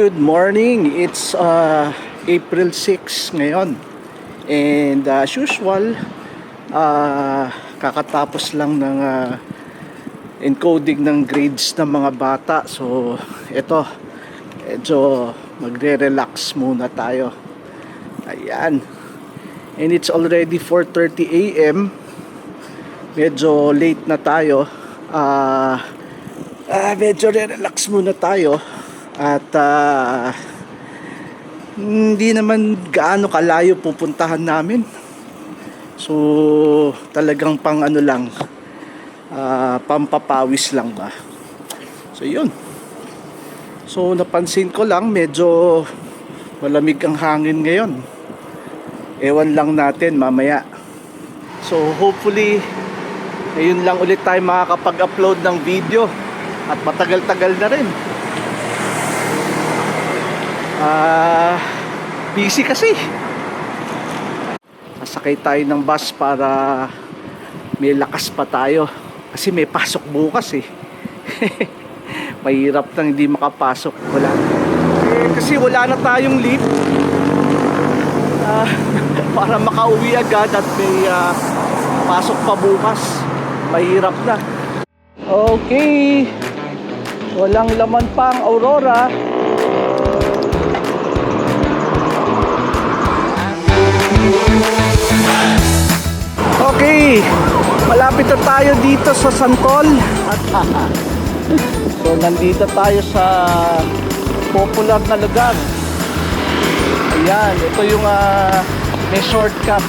Good morning. It's April 6 ngayon. And as usual, kakatapos lang ng encoding ng grades ng mga bata. So, ito, medyo magre-relax muna tayo. Ayan. And it's already 4:30 a.m. Medyo late na tayo. Medyo re-relax muna tayo. At hindi naman gaano kalayo pupuntahan namin. So talagang pang ano lang, pampapawis lang ba. So yun. So napansin ko lang medyo malamig ang hangin ngayon. Ewan lang natin mamaya. So hopefully ngayon lang ulit tayo makakapag-upload ng video. At matagal-tagal na rin. Busy kasi. Sasakay tayo ng bus para may lakas pa tayo. Kasi may pasok bukas eh. Mahirap nang hindi makapasok. Wala. Kasi wala na tayong leave. Para makauwi agad at may pasok pa bukas. Mahirap na. Okay. Walang laman pa ang Aurora. Okay, malapit na tayo dito sa Santol. So nandito tayo sa popular na lugar. Ayan, ito yung may shortcut.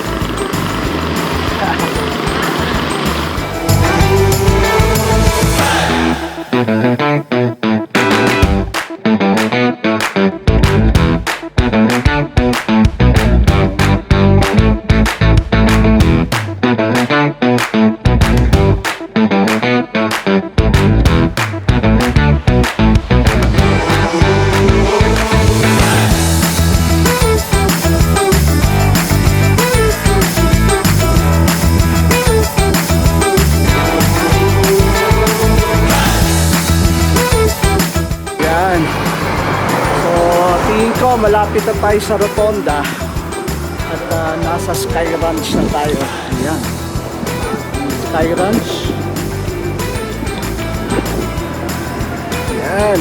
Malapit na tayo sa Rotonda at nasa Sky Ranch na tayo. Ayan, Sky Ranch. Ayan.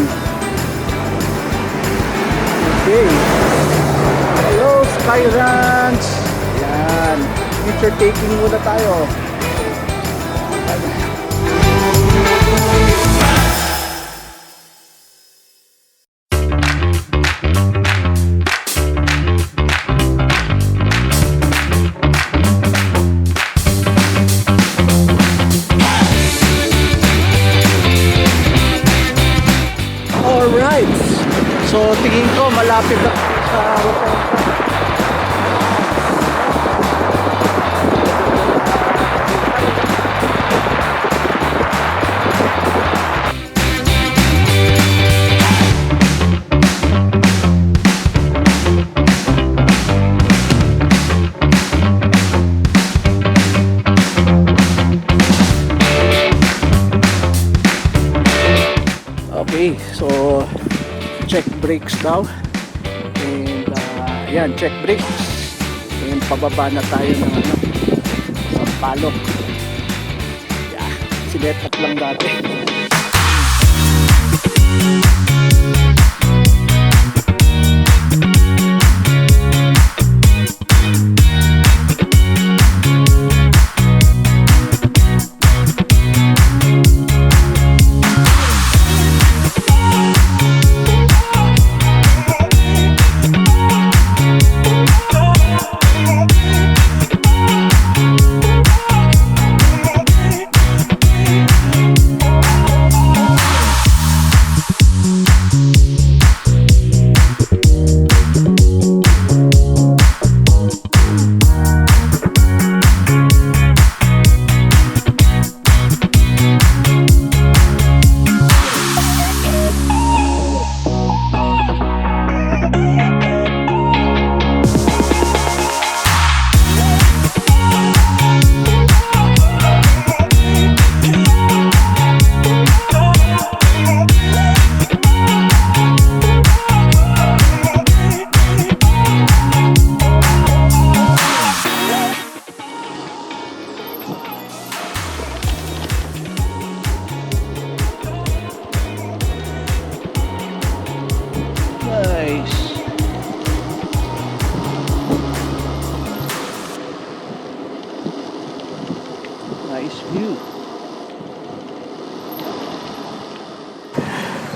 Okay. Hello Sky Ranch. Ayan, picture taking muna tayo. So tingin ko malapit na sa Rotonda. Okay, so check brakes daw. And ayan, check brakes. And pababa na tayo ng sa palok. Yeah, sinet up lang dati.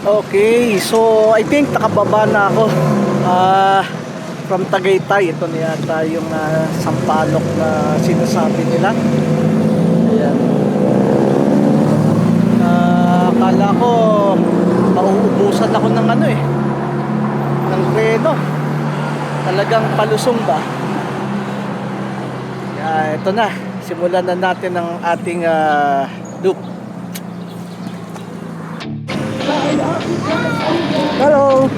Okay, so I think nakababa na ako from Tagaytay. Ito na yata yung sampalok na sinasabi nila. Ayan. Akala ko mauubusan ako ng ng preno. Talagang palusong ba? Ito na, simulan na natin ang ating loop. Hello.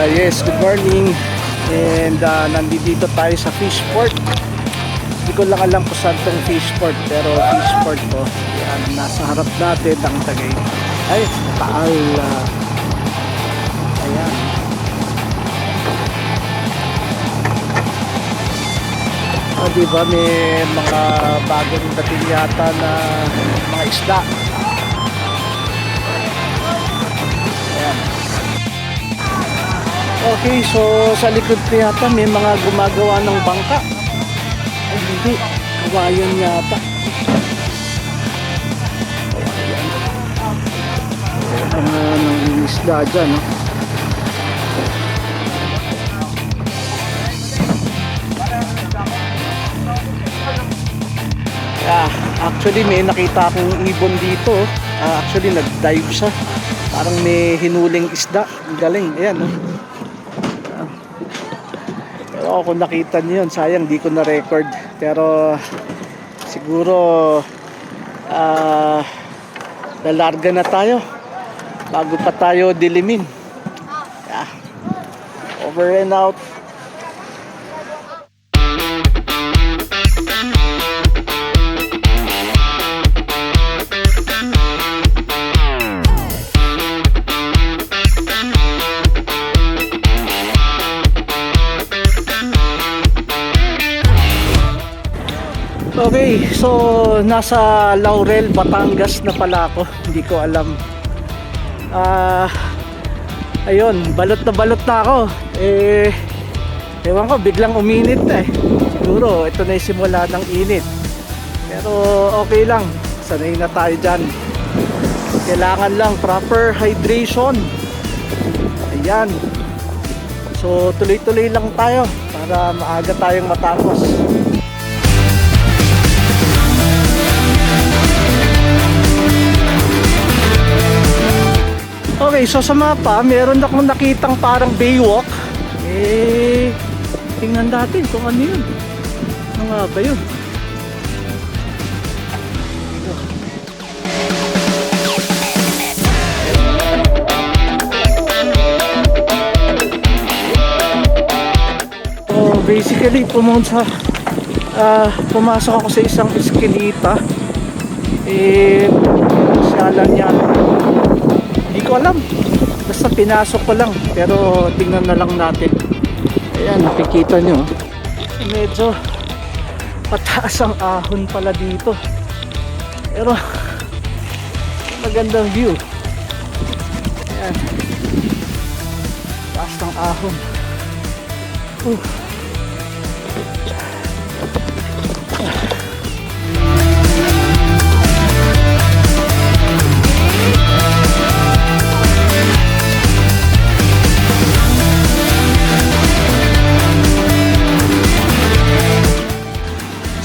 Yes, good morning. And nandito tayo sa Fishport. Hindi ko lang alam kung saan tong Fishport, pero Fishport to. Yan, nasa harap natin ang Tagaytay. Ay, Taal. Ayan. Diba may mga bagong dating yata na mga isda. Ayan. Okay, so sa likod ko yata may mga gumagawa ng bangka. Ay hindi, kawayan yata. Ng isda dyan, no? Actually may nakita akong ibon dito. Actually nag-dive siya. Parang may hinuling isda. Ang galing, ayan, no? Pero kung nakita niyo yun, sayang di ko na record. Pero siguro lalarga na tayo bago pa tayo dilimin. Over and out. Okay, so nasa Laurel, Batangas na pala ako. Hindi ko alam. Ayun, balot na ako. Ewan ko, biglang uminit na eh. Siguro, ito na yung simula ng init. Pero okay lang, sanay na tayo dyan. Kailangan lang proper hydration. Ayan. So tuloy-tuloy lang tayo para maaga tayong matapos. Okay, so sa mapa, meron akong nakitang parang baywalk. Tingnan natin kung ano yun. Ano nga ba yun? So, basically, pumasok ako sa isang eskinita. Syalan yan. Hindi ko alam, basta pinasok ko lang, pero tingnan na lang natin. Ayan, nakikita nyo, medyo pataas ang ahon pala dito, pero magandang view. Ayan, taas ng ahon.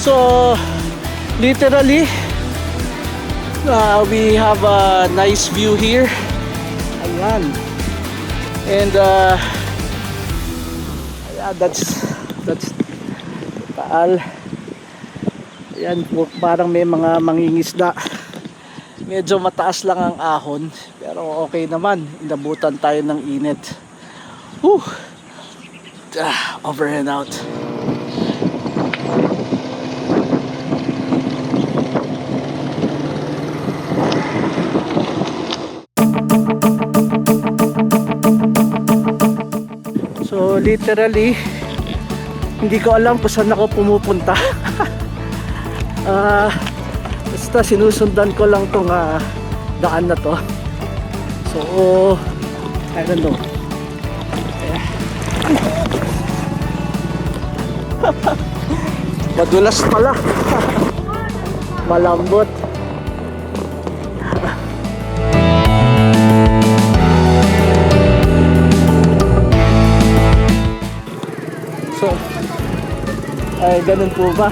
So literally we have a nice view here. Ayan. And yeah, that's Taal. Ayan, parang may mga mangingisda. Medyo mataas lang ang ahon, pero okay naman, inabutan tayo ng init. Over and out. literally, hindi ko alam kung saan ako pumupunta. Basta sinusundan ko lang tong daan na to. So, I don't know. Madulas pala. Malambot. So, ay ganun po ba?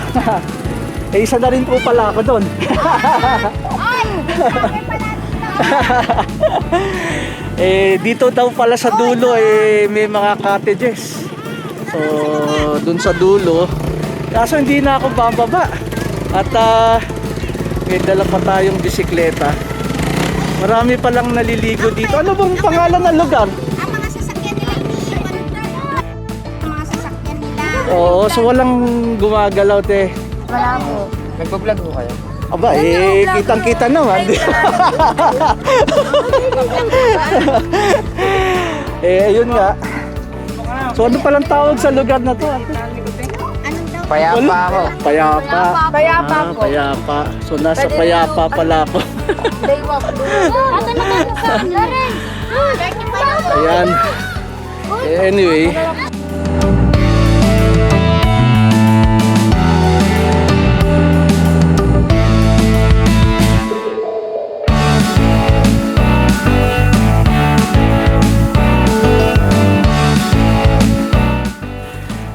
Eh, isa na rin po pala ako doon. Eh, dito daw pala sa dulo may mga cottages. So, dun sa dulo, kaso hindi na ako bababa. At may dala pa tayong bisikleta. Marami palang naliligo dito. Ano bang pangalan ng lugar? Ang mga sasakyan nila iniiwan. Ang mga sasakyan nila. Oo, so walang gumagalaw, te. Wala po. Nagpa-vlog mo kayo? Aba, kitang-kita naman. Ayun nga. So, ano palang tawag sa lugar na to? Anong daw? Payapa ako. Payapa. Payapa po. Payapa. So, nasa Payapa pala ako. Ate naman sa Laren. Ayan. Anyway.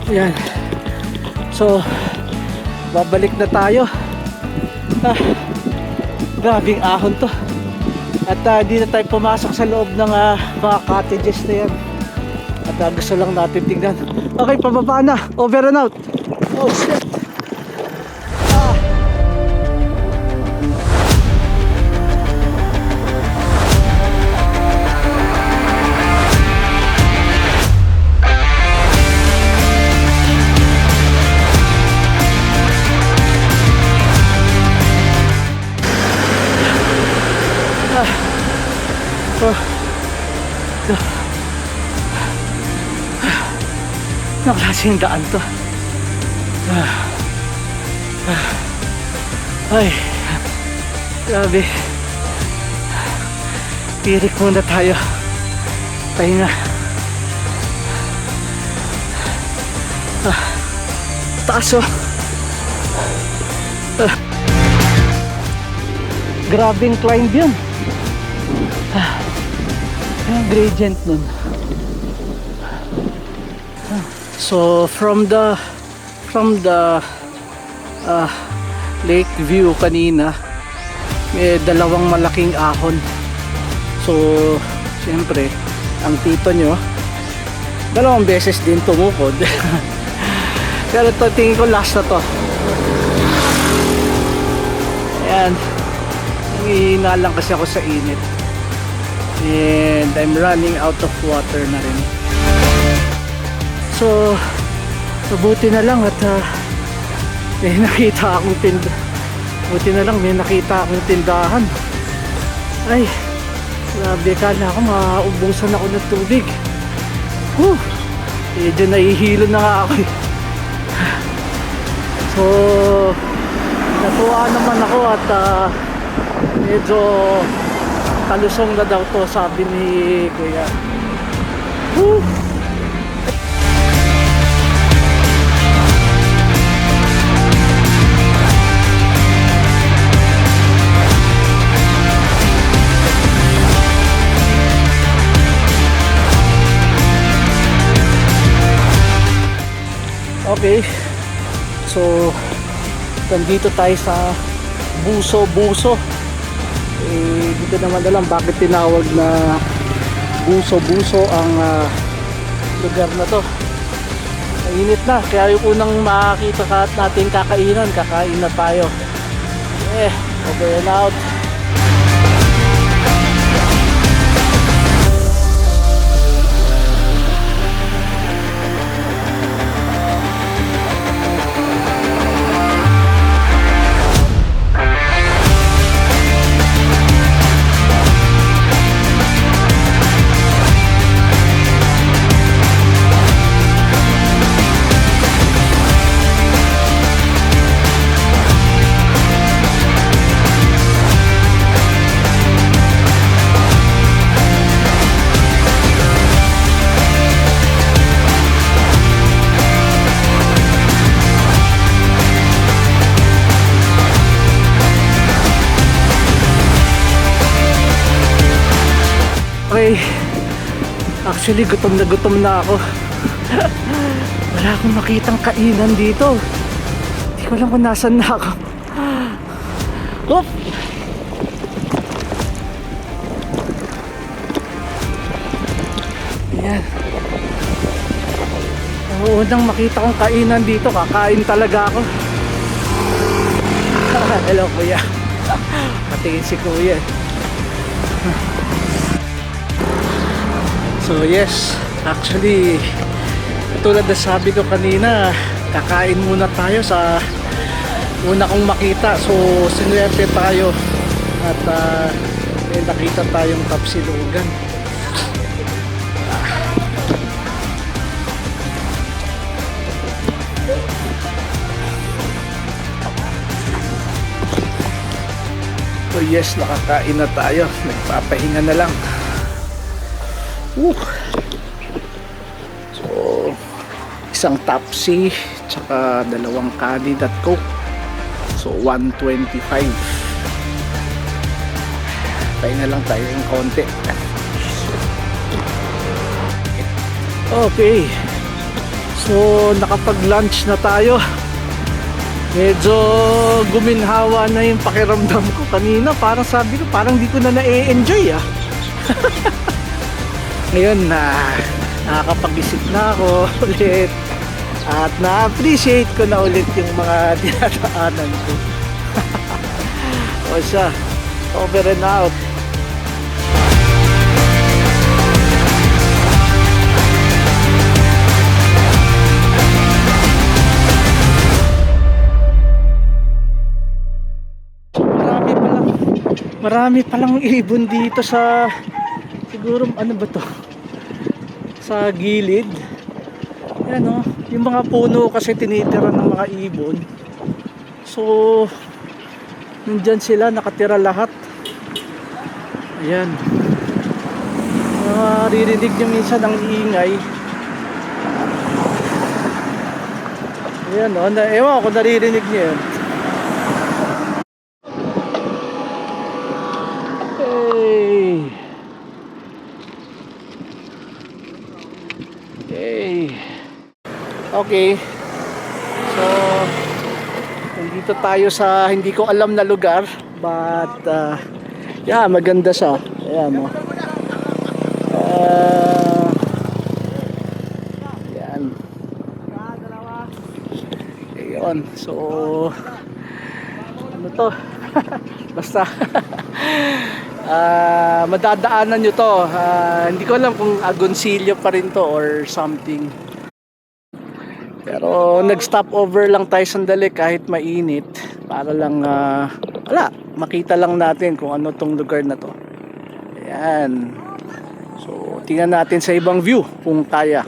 Ayan. So, babalik na tayo. Grabing ahon to. At di na tayo pumasok sa loob ng mga cottages na yan. At gusto lang natin tingnan. Okay, pababa na. Over and out. Oh shit. Anong klaseng daan to? Ay, grabe. Tirik muna tayo. Pahinga. Taas oh. Grabing climb yun. Yung gradient nun. So from the lake view kanina, may dalawang malaking ahon. So siyempre ang tito nyo dalawang beses din tumukod. Pero to, tingin ko last na to. Ayan, nanghihina lang kasi ako sa init. And I'm running out of water na rin. So, mabuti na lang at may nakita akong buti na lang may nakita akong tindahan. Ay, grabe, kala ko maubusan ako ng tubig. Medyo nahihilo na nga ako. So, natuwa naman ako at medyo kalusong na daw to, sabi ni Kuya. Okay, so nandito tayo sa Buso. Dito naman na lang bakit tinawag na Buso ang lugar na to. Mainit na, kaya yung unang makakita natin kakain na tayo. Over and out. Actually, gutom na ako. Wala akong makitang kainan dito. Hindi ko alam kung nasan na ako. Oop! Ayan. Ang unang makita kong kainan dito, kakain talaga ako. Hello kuya. Patingin si kuya. So yes, actually tulad na sabi ko kanina, kakain muna tayo sa una kong makita. So sinuwerte tayo at may nakita tayong tapsilugan. So yes, nakakain na tayo. Nagpapahinga na lang. So isang Tapsi tsaka dalawang kanin at coke. So 125. Pahinga lang tayo ng konti. Okay, so nakapag-lunch na tayo. Medyo guminhawa na yung pakiramdam ko kanina. Parang sabi ko, parang di ko na na-enjoy Ngayon nakakapag-isip na ako ulit. At na-appreciate ko na ulit yung mga dinadaanan ko. O siya, over and out. Marami palang ibon dito sa, siguro ano ba to, sa gilid. Ayan o, yung mga puno kasi tinitira ng mga ibon. So nandyan sila, nakatira lahat. Ayan, maririnig nyo minsan ang ingay. Ayan o, ewan ko naririnig nyo yun. Okay, so nandito tayo sa hindi ko alam na lugar, but yeah, maganda siya. Ayan mo. Ayan. Ayan. So ano to? Basta madadaanan nyo to. Hindi ko alam kung Agoncillo pa rin to or something. Pero nag-stop over lang tayo sandali kahit mainit para lang makita lang natin kung ano tong lugar na to. Ayan. So tingnan natin sa ibang view kung kaya.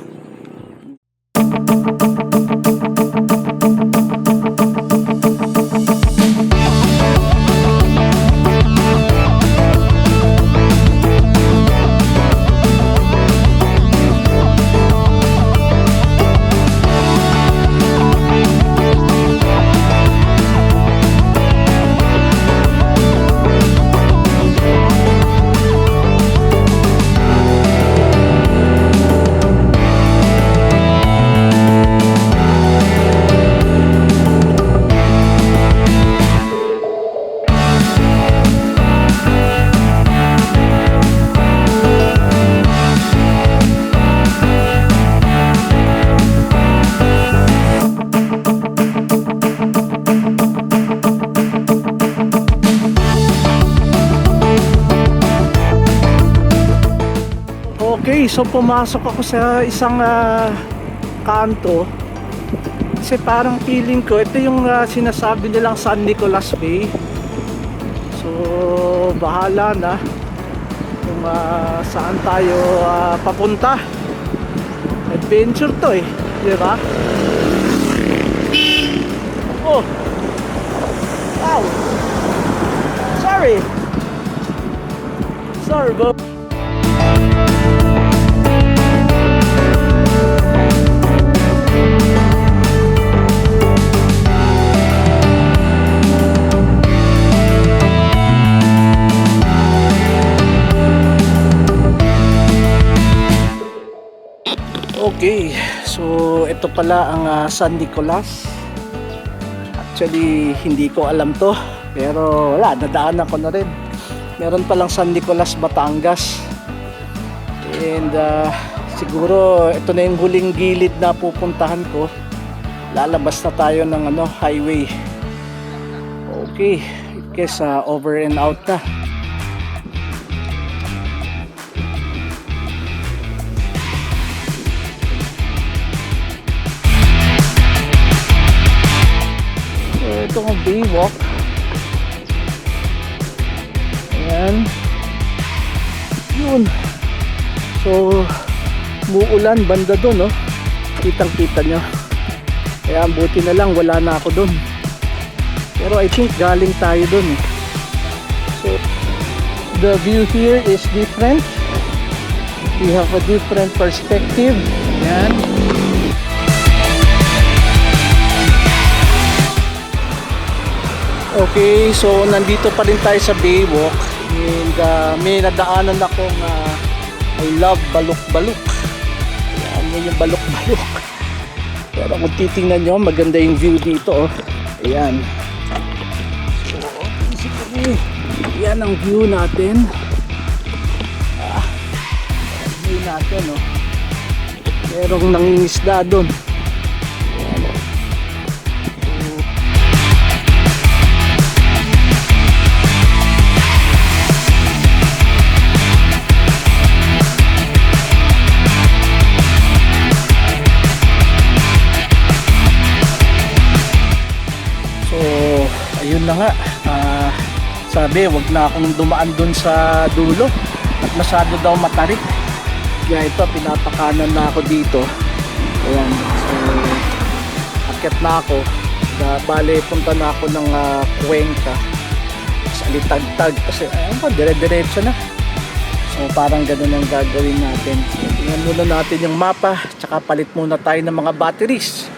Okay, so pumasok ako sa isang kanto kasi parang feeling ko ito yung sinasabi nilang San Nicolas Bay. So bahala na kung saan tayo papunta. Adventure to di ba? Oh, wow, sorry bro. Okay, so ito pala ang San Nicolas. Actually, hindi ko alam to. Pero wala, nadaanan ko na rin. Meron palang San Nicolas, Batangas. And siguro ito na yung huling gilid na pupuntahan ko. Lalabas na tayo ng highway. Okay, I guess over and out na. Ito ang Baywalk. Ayan. Yun. So, muulan banda doon, no? Kitang-kita nyo. Kaya buti na lang, wala na ako doon. Pero I think galing tayo doon, eh. So, the view here is different. We have a different perspective. Ayan. Okay, so nandito pa rin tayo sa Baywalk. And may nadaanan akong I love balok-balok. Ayan, yung balok-balok. Pero kung titingnan nyo, maganda yung view dito. Oh. Ayan. So, basically, yan ang view natin. View natin, oh. Merong nangingisda doon. Ayun na nga, sabi wag na akong dumaan dun sa dulo at masyado daw matarik, kaya ito pinapakanan na ako dito. Ayan, so akit na ako, bale punta na ako ng Cuenca sa Alitagtag kasi ayun pa, dire-diretso na. So parang ganun ang gagawin natin. So tingnan muna natin yung mapa, tsaka palit muna tayo ng mga batteries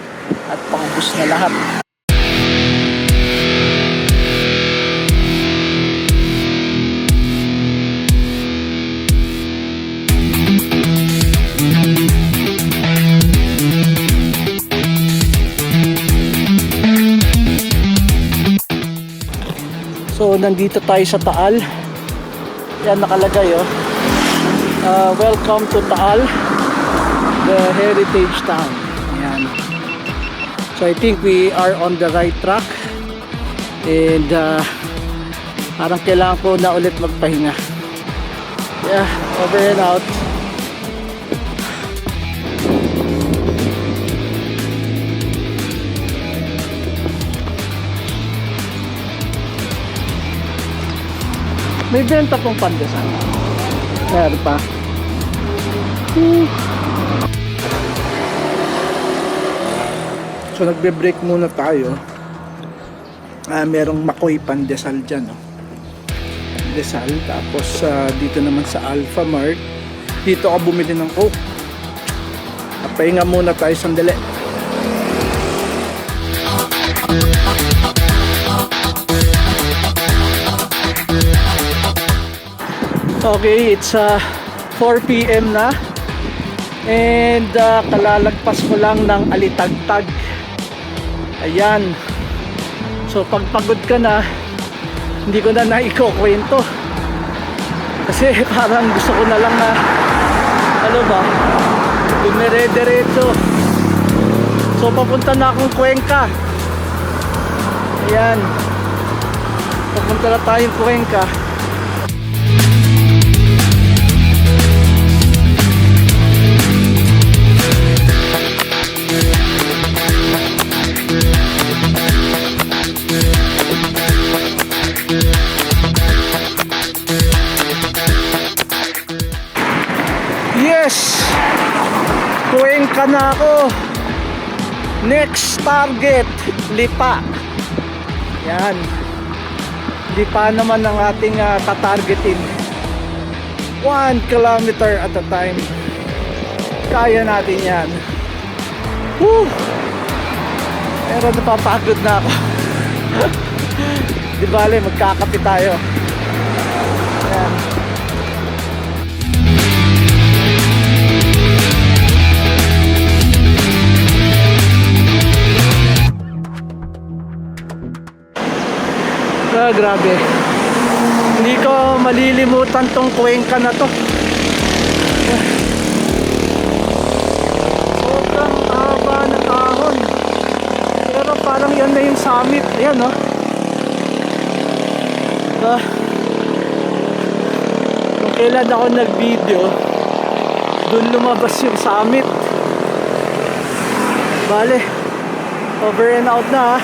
at pang-bus na lahat. So nandito tayo sa Taal. Yan nakalagay, oh. Welcome to Taal, the heritage town. Yan. So I think we are on the right track. And parang kailangan ko na ulit magpahinga. Yeah, over and out. May benta pong pandesal. Meron pa. So nagbe-break muna tayo. Merong Makoy pandesal dyan. No? Pandesal. Tapos dito naman sa Alpha Mart. Dito ako bumili ng Coke. Pahinga muna tayo sandali. Okay, it's 4 PM na. And kalalagpas ko lang ng Alitagtag. Ayan. So pag pagod ka na, hindi ko na naikukwento. Kasi parang gusto ko na lang na dumire-diretso. So papunta na akong Cuenca. Ayan. Papunta na tayong Cuenca. Yes! Cuenca na ako. Next target, Lipa. Yan. Lipa naman ang ating tatargetin. 1 kilometer at a time. Kaya natin yan. Woo! Pero napapagod na ako. Di bale, magkakape tayo. Yan. grabe. Hindi ko malilimutan tong Cuenca na to. Sobrang haba na kahon. Pero parang yan na yung summit. Ayan, no? Kung kailan ako nag-video, dun lumabas yung summit. Bale, over and out na, ha.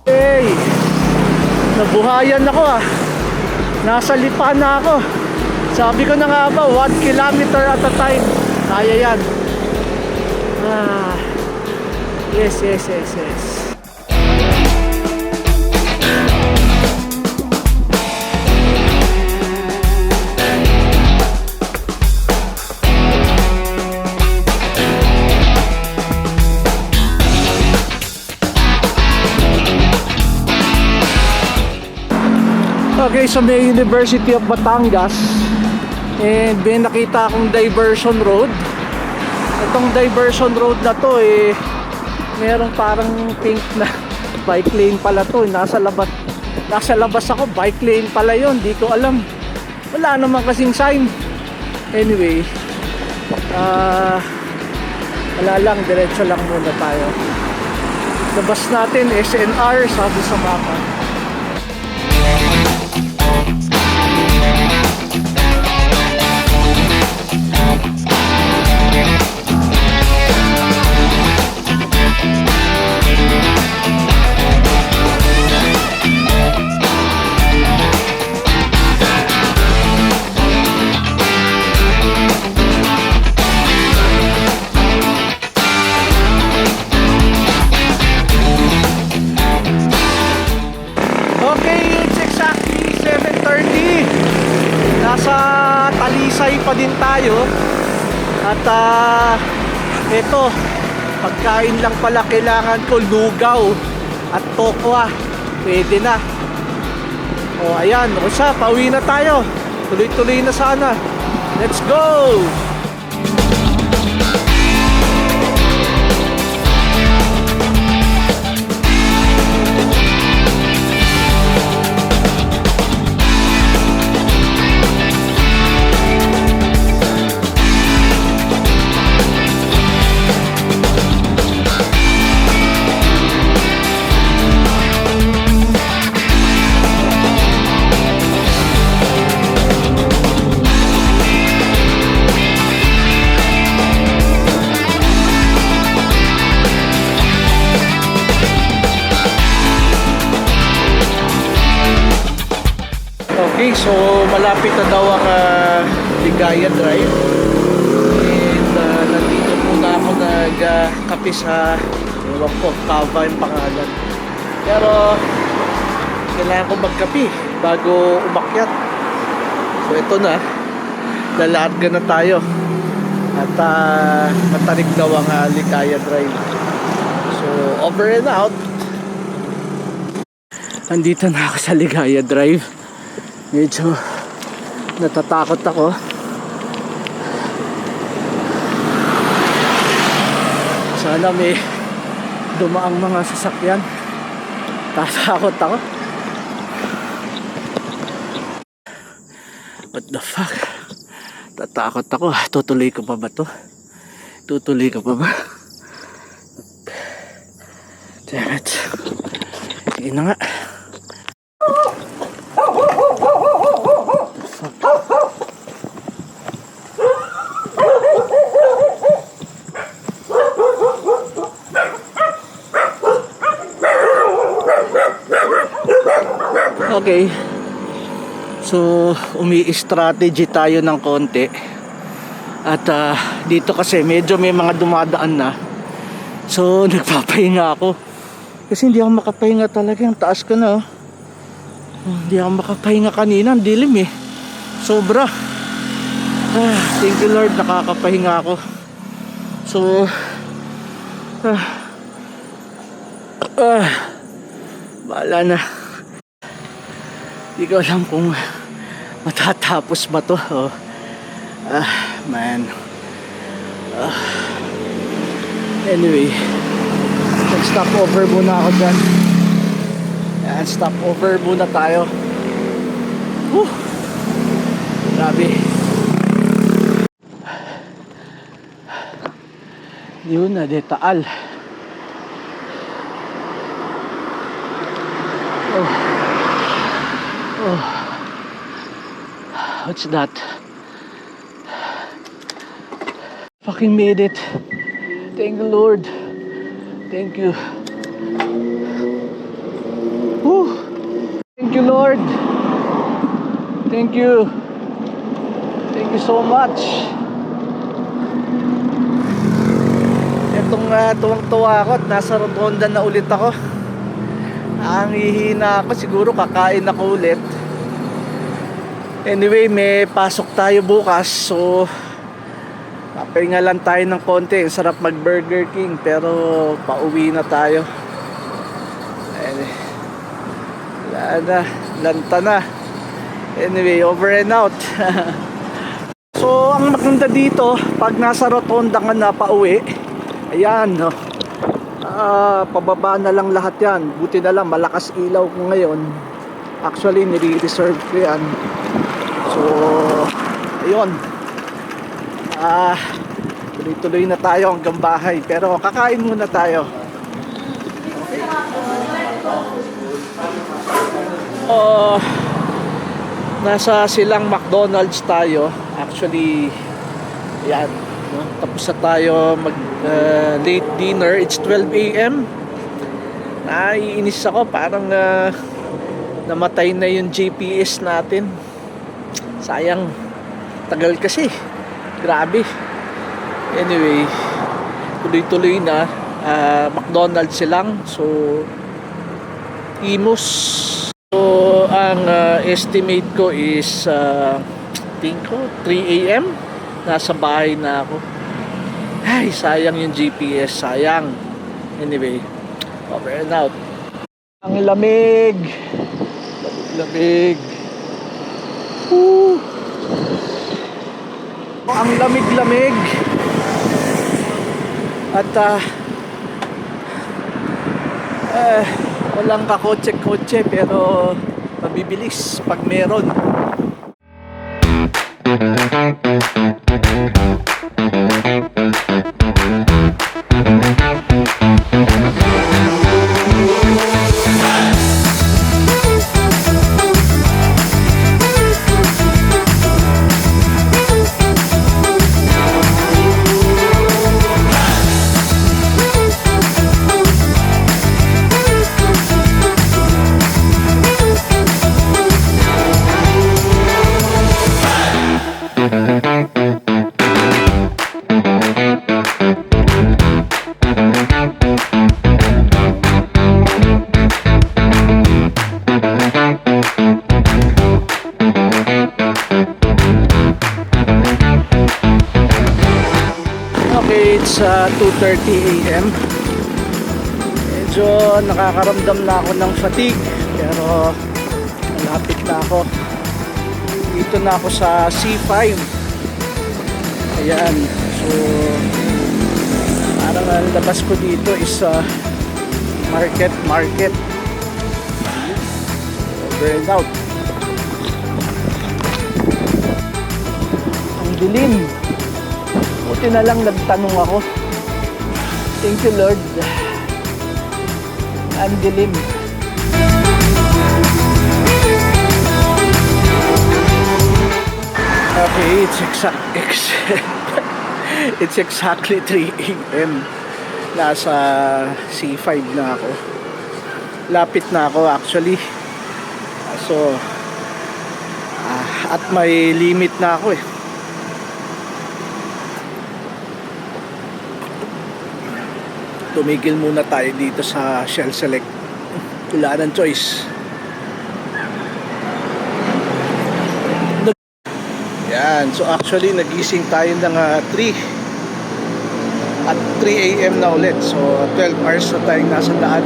Hey, nabuhayan ako, ah. Nasa lipa na ako. Sabi ko na nga ba, 1 kilometer at a time. Kaya yan. Yes. Okay, so may University of Batangas, and may nakita akong diversion road. Itong diversion road na to, merong parang pink na bike lane pala to. Nasa labas ako, bike lane pala yon. Di ko alam, wala naman kasing sign. Anyway, wala lang, diretso lang muna tayo. Labas natin, SNR, sabi sa mapa. Nasa Talisay pa din tayo. At ito, pagkain lang pala kailangan ko, lugaw at tokwa. Pwede na. O ayan, pauwi na tayo. Tuloy-tuloy na sana. Let's go! Okay, so malapit na daw ang Ligaya Drive. And nandito muna ako nagkape sa, ewan ko, Kava yung pangalan. Pero kailangan ko magkape bago umakyat. So ito na, lalarga na tayo. At matarik daw ang Ligaya Drive. So over and out. Nandito na ako sa Ligaya Drive. Medyo natatakot ako. Sana may dumaang mga sasakyan. Tatakot ako. What the fuck? Tatakot ako. Tutuloy ko pa ba to? Tutuloy ko pa ba? Damn it. Sige na nga. Okay, so umi-strategy tayo ng konti. At dito kasi medyo may mga dumadaan na. So nagpapahinga ako. Kasi hindi ako makapahinga talaga. Ang taas ko na, oh. Hindi ako makapahinga kanina. Ang dilim, sobra. Thank you Lord, nakakapahinga ako. So bahala na. Hindi ko alam kung matatapos ba to. Man. Anyway, nag-stop over muna ako dyan. Yan, stop over muna tayo. Grabe. Yun na, de Taal. What's that? Fucking made it. Thank you, Lord. Thank you. Woo. Thank you, Lord. Thank you. Thank you so much. Itong tuwang-tuwa ako at nasa rotonda na ulit ako. Ang hihina ako, siguro kakain ako ulit. Anyway, may pasok tayo bukas, so papahinga lang tayo ng konti. Sarap mag Burger King, pero pauwi na tayo. Wala na, lanta na. Anyway, over and out. So ang maganda dito, pag nasa rotonda ka na pauwi, ayan, no? Pababa na lang lahat yan. Buti na lang malakas ilaw ko ngayon. Actually nire-reserve ko yan. So ayun, tuloy-tuloy na tayo hanggang bahay. Pero kakain muna tayo. Nasa silang McDonald's tayo. Actually, yan, no? Tapos na tayo mag late dinner. It's 12 a.m. Naiinis ako, parang namatay na yung GPS natin. Sayang, tagal kasi. Grabe. Anyway, tuloy-tuloy na. McDonald's silang. So Imus. So ang estimate ko is think ko 3 a.m. Nasa bahay na ako. Ay, sayang yung GPS, sayang. Anyway, over and out. Ang lamig. Lamig. Ang lamig-lamig. At walang kakotse-kotse, pero mabibilis pag meron. It's 2:30 a.m. Medyo nakakaramdam na ako ng fatigue, pero malapit na ako. Dito na ako sa C5. Ayan. So parang ang labas ko dito is market. Over and out. Ang dilim. Buti na lang nagtanong ako. Thank you, Lord. Ang dilim. Okay, it's exactly 3 a.m. Nasa C5 na ako. Lapit na ako actually. So at may limit na ako eh. Tumigil muna tayo dito sa Shell Select. Wala ng choice. Yan. So actually nagising tayo ng 3 at 3 a.m. na ulit. So 12 hours na tayong nasa daan.